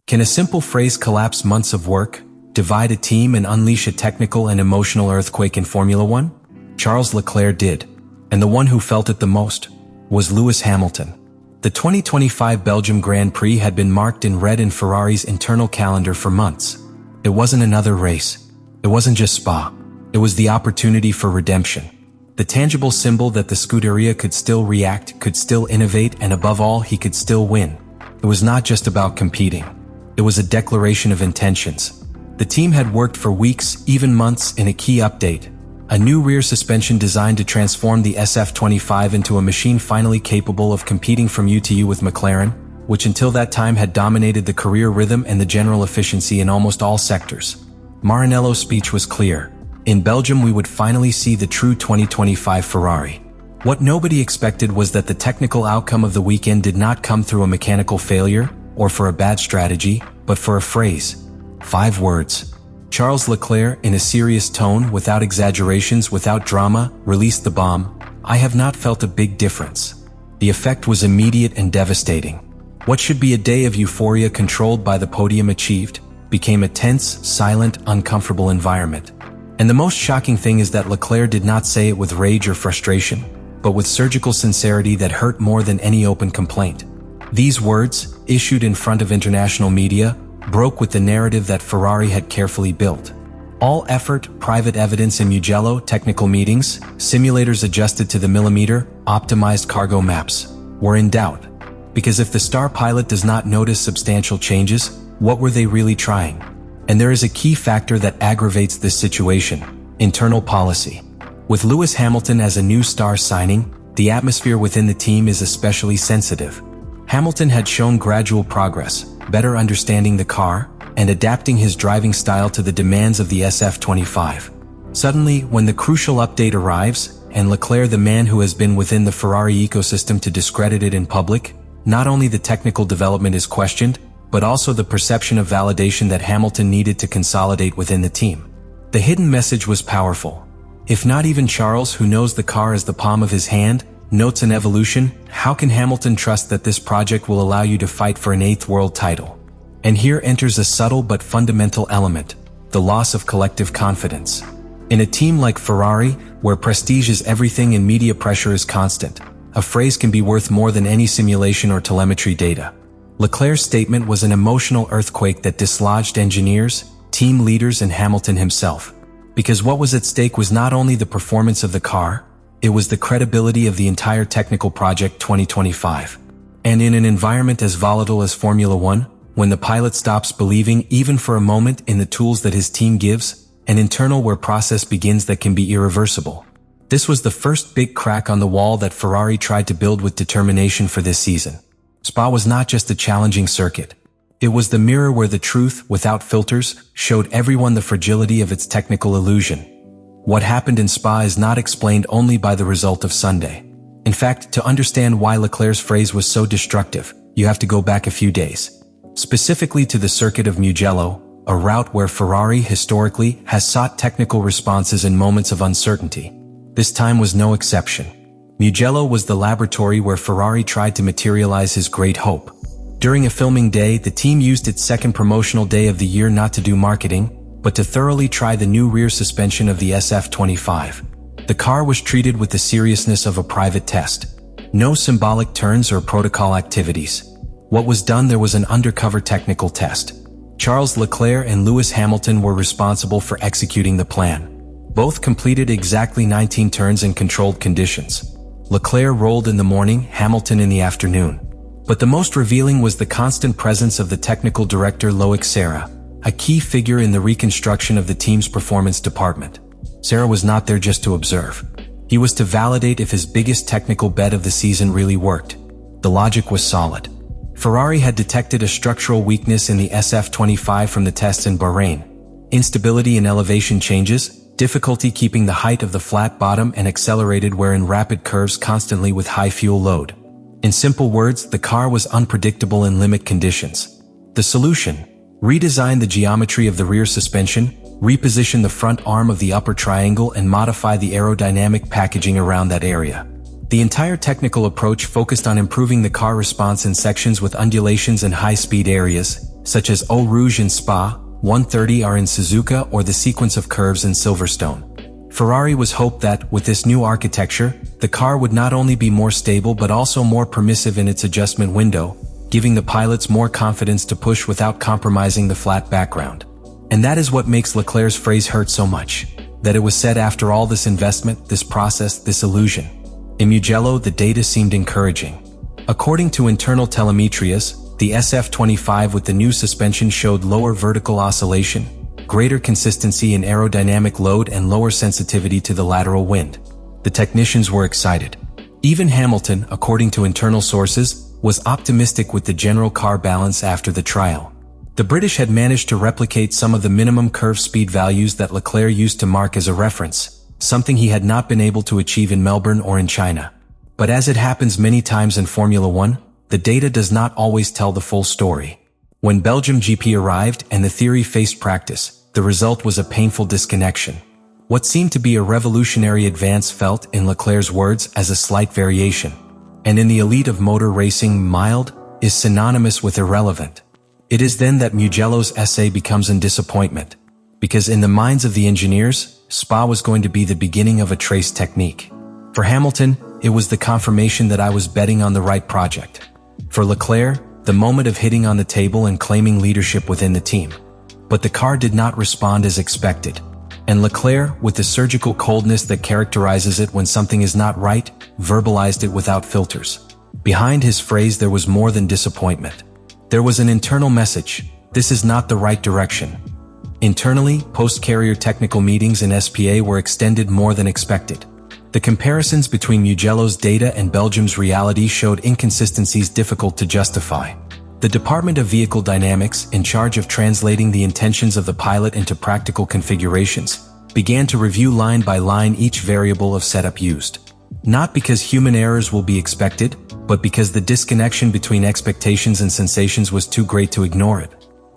Can a simple phrase collapse months of work, divide a team and unleash a technical and emotional earthquake in Formula One? Charles Leclerc did. And the one who felt it the most was Lewis Hamilton. The 2025 Belgian Grand Prix had been marked in red in Ferrari's internal calendar for months. It wasn't another race. It wasn't just Spa. It was the opportunity for redemption. The tangible symbol that the Scuderia could still react, could still innovate, and above all, he could still win. It was not just about competing. It was a declaration of intentions. The team had worked for weeks, even months, in a key update. A new rear suspension designed to transform the SF25 into a machine finally capable of competing from U to U with McLaren, which until that time had dominated the career rhythm and the general efficiency in almost all sectors. Maranello's speech was clear. In Belgium we would finally see the true 2025 Ferrari. What nobody expected was that the technical outcome of the weekend did not come through a mechanical failure, or for a bad strategy, but for a phrase. 5 words. Charles Leclerc, in a serious tone, without exaggerations, without drama, released the bomb. I have not felt a big difference. The effect was immediate and devastating. What should be a day of euphoria controlled by the podium achieved, became a tense, silent, uncomfortable environment. And the most shocking thing is that Leclerc did not say it with rage or frustration, but with surgical sincerity that hurt more than any open complaint. These words, issued in front of international media, broke with the narrative that Ferrari had carefully built. All effort, private evidence in Mugello, technical meetings, simulators adjusted to the millimeter, optimized cargo maps, were in doubt. Because if the star pilot does not notice substantial changes, what were they really trying? And there is a key factor that aggravates this situation: internal policy. With Lewis Hamilton as a new star signing, the atmosphere within the team is especially sensitive. Hamilton had shown gradual progress, better understanding the car, and adapting his driving style to the demands of the SF25. Suddenly, when the crucial update arrives, and Leclerc, the man who has been within the Ferrari ecosystem to discredit it in public, not only the technical development is questioned, but also the perception of validation that Hamilton needed to consolidate within the team. The hidden message was powerful. If not even Charles, who knows the car as the palm of his hand, notes an evolution, how can Hamilton trust that this project will allow you to fight for an 8th world title? And here enters a subtle but fundamental element: the loss of collective confidence. In a team like Ferrari, where prestige is everything and media pressure is constant, a phrase can be worth more than any simulation or telemetry data. Leclerc's statement was an emotional earthquake that dislodged engineers, team leaders, and Hamilton himself. Because what was at stake was not only the performance of the car, it was the credibility of the entire technical project 2025. And in an environment as volatile as Formula One, when the pilot stops believing even for a moment in the tools that his team gives, an internal wear process begins that can be irreversible. This was the first big crack on the wall that Ferrari tried to build with determination for this season. Spa was not just a challenging circuit. It was the mirror where the truth, without filters, showed everyone the fragility of its technical illusion. What happened in Spa is not explained only by the result of Sunday. In fact, to understand why Leclerc's phrase was so destructive, you have to go back a few days. Specifically to the circuit of Mugello, a route where Ferrari historically has sought technical responses in moments of uncertainty. This time was no exception. Mugello was the laboratory where Ferrari tried to materialize his great hope. During a filming day, the team used its second promotional day of the year not to do marketing, but to thoroughly try the new rear suspension of the SF25. The car was treated with the seriousness of a private test. No symbolic turns or protocol activities. What was done there was an undercover technical test. Charles Leclerc and Lewis Hamilton were responsible for executing the plan. Both completed exactly 19 turns in controlled conditions. Leclerc rolled in the morning, Hamilton in the afternoon. But the most revealing was the constant presence of the technical director Loic Serra, a key figure in the reconstruction of the team's performance department. Serra was not there just to observe. He was to validate if his biggest technical bet of the season really worked. The logic was solid. Ferrari had detected a structural weakness in the SF25 from the tests in Bahrain. Instability in elevation changes, difficulty keeping the height of the flat bottom, and accelerated where in rapid curves constantly with high fuel load. In simple words, the car was unpredictable in limit conditions. The solution: redesign the geometry of the rear suspension, reposition the front arm of the upper triangle, and modify the aerodynamic packaging around that area. The entire technical approach focused on improving the car response in sections with undulations and high-speed areas, such as Eau Rouge in Spa, 130 are in Suzuka, or the sequence of curves in Silverstone. Ferrari was hoped that, with this new architecture, the car would not only be more stable but also more permissive in its adjustment window, giving the pilots more confidence to push without compromising the flat background. And that is what makes Leclerc's phrase hurt so much, that it was said after all this investment, this process, this illusion. In Mugello, the data seemed encouraging. According to internal telemetrias, the SF25 with the new suspension showed lower vertical oscillation, greater consistency in aerodynamic load, and lower sensitivity to the lateral wind. The technicians were excited. Even Hamilton, according to internal sources, was optimistic with the general car balance after the trial. The British had managed to replicate some of the minimum curve speed values that Leclerc used to mark as a reference, something he had not been able to achieve in Melbourne or in China. But as it happens many times in Formula One, the data does not always tell the full story. When Belgium GP arrived and the theory faced practice, the result was a painful disconnection. What seemed to be a revolutionary advance felt, in Leclerc's words, as a slight variation. And in the elite of motor racing, mild is synonymous with irrelevant. It is then that Mugello's essay becomes a disappointment, because in the minds of the engineers, Spa was going to be the beginning of a trace technique. For Hamilton, it was the confirmation that I was betting on the right project. For Leclerc, the moment of hitting on the table and claiming leadership within the team. But the car did not respond as expected. And Leclerc, with the surgical coldness that characterizes it when something is not right, verbalized it without filters. Behind his phrase there was more than disappointment. There was an internal message: this is not the right direction. Internally, post-carrier technical meetings in SPA were extended more than expected. The comparisons between Mugello's data and Belgium's reality showed inconsistencies difficult to justify. The Department of Vehicle Dynamics, in charge of translating the intentions of the pilot into practical configurations, began to review line by line each variable of setup used. Not because human errors will be expected, but because the disconnection between expectations and sensations was too great to ignore it.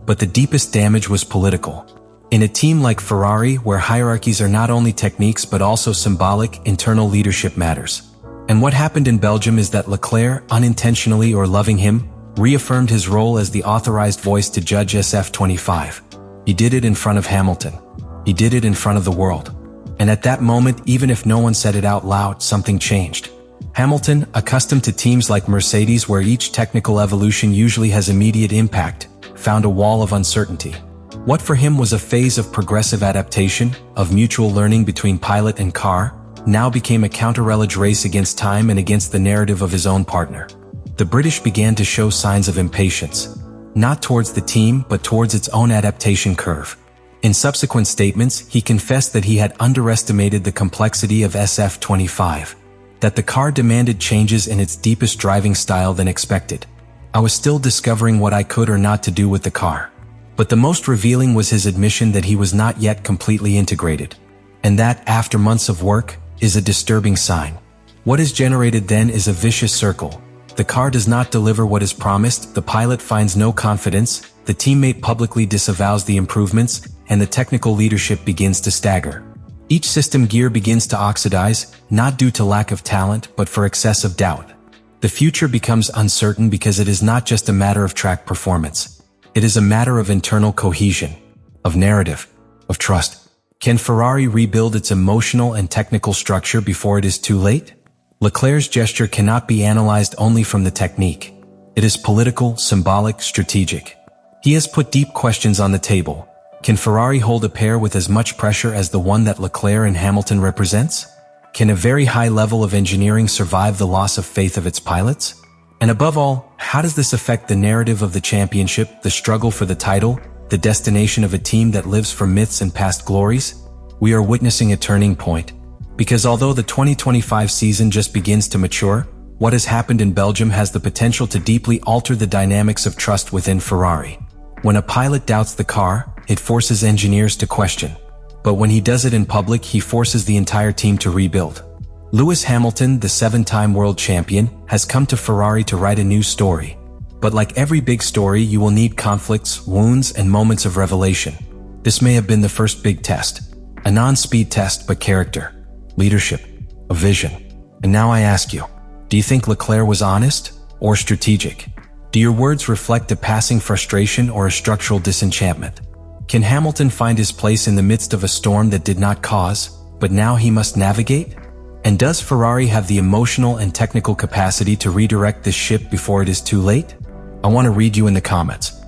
But the deepest damage was political. In a team like Ferrari, where hierarchies are not only techniques but also symbolic, internal leadership matters. And what happened in Belgium is that Leclerc, unintentionally or loving him, reaffirmed his role as the authorized voice to judge SF25. He did it in front of Hamilton. He did it in front of the world. And at that moment, even if no one said it out loud, something changed. Hamilton, accustomed to teams like Mercedes where each technical evolution usually has immediate impact, found a wall of uncertainty. What for him was a phase of progressive adaptation, of mutual learning between pilot and car, now became a counter-relage race against time and against the narrative of his own partner. The British began to show signs of impatience, not towards the team but towards its own adaptation curve. In subsequent statements, he confessed that he had underestimated the complexity of SF25, that the car demanded changes in its deepest driving style than expected. I was still discovering what I could or not to do with the car. But the most revealing was his admission that he was not yet completely integrated. And that, after months of work, is a disturbing sign. What is generated then is a vicious circle. The car does not deliver what is promised, the pilot finds no confidence, the teammate publicly disavows the improvements, and the technical leadership begins to stagger. Each system gear begins to oxidize, not due to lack of talent but for excessive doubt. The future becomes uncertain because it is not just a matter of track performance. It is a matter of internal cohesion, of narrative, of trust. Can Ferrari rebuild its emotional and technical structure before it is too late? Leclerc's gesture cannot be analyzed only from the technique. It is political, symbolic, strategic. He has put deep questions on the table. Can Ferrari hold a pair with as much pressure as the one that Leclerc and Hamilton represents? Can a very high level of engineering survive the loss of faith of its pilots? And above all, how does this affect the narrative of the championship, the struggle for the title, the destination of a team that lives for myths and past glories? We are witnessing a turning point. Because although the 2025 season just begins to mature, what has happened in Belgium has the potential to deeply alter the dynamics of trust within Ferrari. When a pilot doubts the car, it forces engineers to question. But when he does it in public, he forces the entire team to rebuild. Lewis Hamilton, the 7-time world champion, has come to Ferrari to write a new story. But like every big story, you will need conflicts, wounds, and moments of revelation. This may have been the first big test. A non-speed test, but character, leadership, a vision. And now I ask you, do you think Leclerc was honest or strategic? Do your words reflect a passing frustration or a structural disenchantment? Can Hamilton find his place in the midst of a storm that did not cause, but now he must navigate? And does Ferrari have the emotional and technical capacity to redirect this ship before it is too late? I want to read you in the comments.